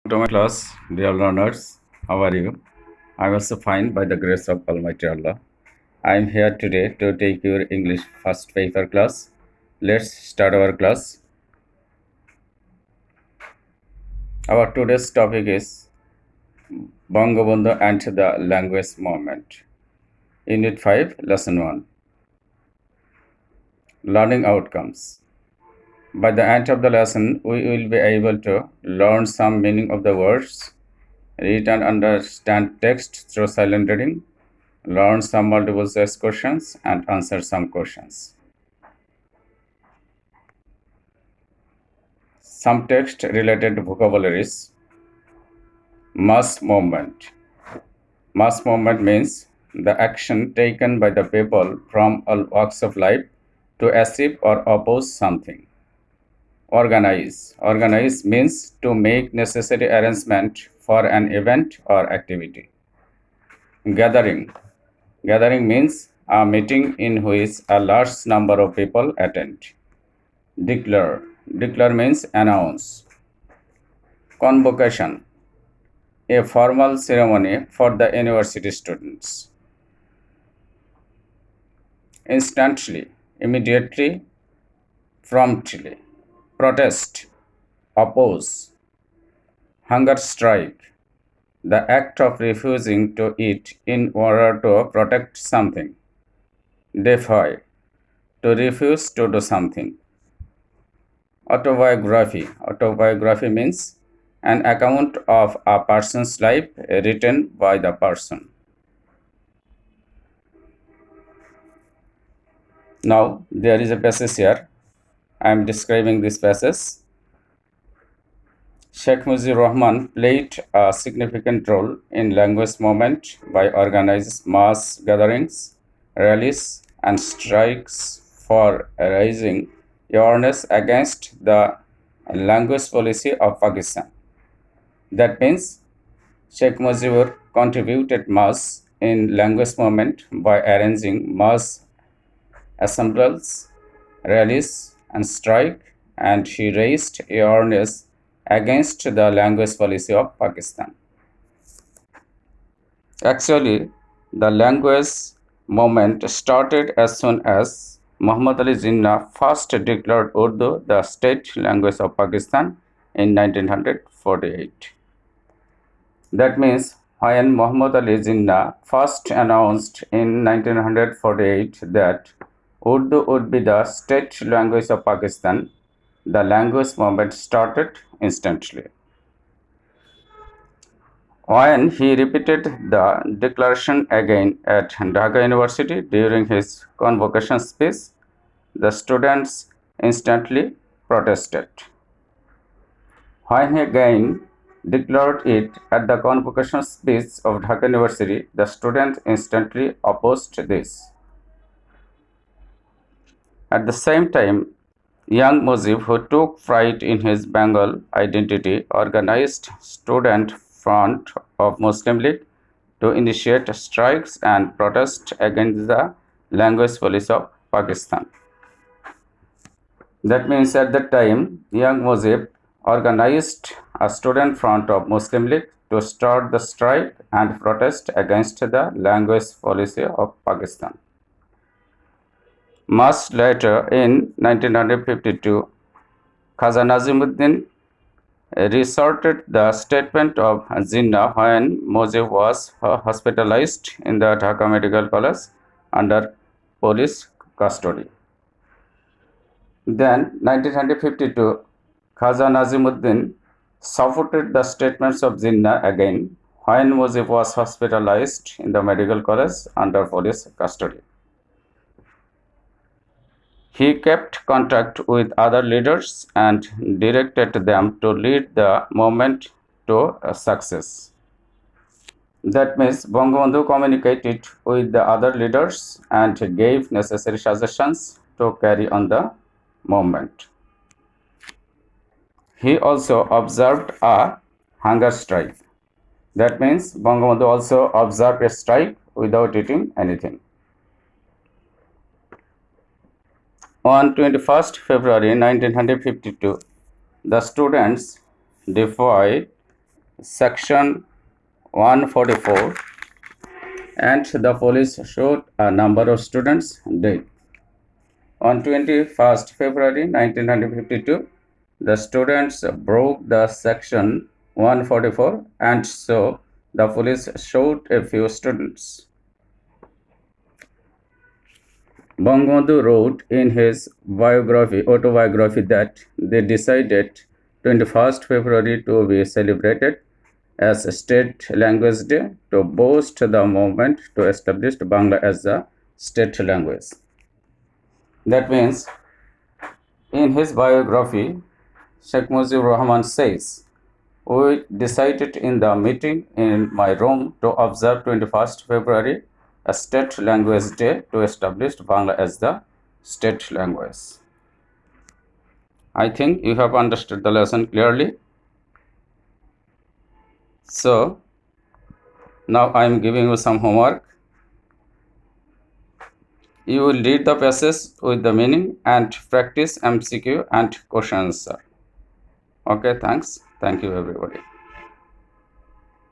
To my class, dear learners, how are you? I am also fine by the grace of Almighty Allah. I am here today to take your English first paper class. Let's start our class. Our today's topic is Bangabandhu and the language movement. Unit 5, Lesson 1. Learning outcomes. By the end of the lesson, we will be able to learn some meaning of the words, read and understand text through silent reading, learn some multiple choice questions, and answer some questions. Some text related vocabularies. Mass movement. Mass movement means the action taken by the people from all walks of life to achieve or oppose something. Organize. Organize means to make necessary arrangement for an event or activity. Gathering. Gathering means a meeting in which a large number of people attend. Declare. Declare means announce. Convocation. A formal ceremony for the university students. Instantly, immediately, promptly. Protest. Oppose. Hunger strike. The act of refusing to eat in order to protect something. Defy. To refuse to do something. Autobiography. Autobiography means an account of a person's life written by the person. Now, there is a passage here. I am describing this passage. Sheikh Mujibur Rahman played a significant role in language movement by organizing mass gatherings, rallies, and strikes for raising awareness against the language policy of Pakistan. That means Sheikh Mujibur contributed mass in language movement by arranging mass assemblies, rallies, and strike, and he raised awareness against the language policy of Pakistan. Actually, the language movement started as soon as Muhammad Ali Jinnah first declared Urdu the state language of Pakistan in 1948. That means when Muhammad Ali Jinnah first announced in 1948 that Urdu would be the state language of Pakistan, the language movement started instantly. When he repeated the declaration again at Dhaka University during his convocation speech, the students instantly protested. When he again declared it at the convocation speech of Dhaka University, the students instantly opposed this. At the same time, young Mujib, who took pride in his Bengal identity, organized Student Front of Muslim League to initiate strikes and protest against the language policy of Pakistan. That means at that time, young Mujib organized a Student Front of Muslim League to start the strike and protest against the language policy of Pakistan. Much later, in 1952, Khaja Nazimuddin resorted the statement of Jinnah when Mujib was hospitalized in the Dhaka Medical College under police custody. Then, 1952, Khaja Nazimuddin supported the statements of Jinnah again when Mujib was hospitalized in the medical college under police custody. He kept contact with other leaders and directed them to lead the movement to success. That means Bangabandhu communicated with the other leaders and gave necessary suggestions to carry on the movement. He also observed a hunger strike. That means Bangabandhu also observed a strike without eating anything. On 21st February 1952, the students defied Section 144, and the police shot a number of students dead. On 21st February 1952, the students broke the Section 144, and so the police shot a few students. Bangabandhu wrote in his autobiography that they decided 21st February to be celebrated as State Language Day to boost the movement to establish Bangla as the state language. That means, in his biography, Sheikh Mujibur Rahman says, "We decided in the meeting in my room to observe 21st February, a state language day, to establish Bangla as the state language." I think you have understood the lesson clearly. So, now I am giving you some homework. You will read the passage with the meaning and practice MCQ and question answer. Okay, thanks. Thank you, everybody.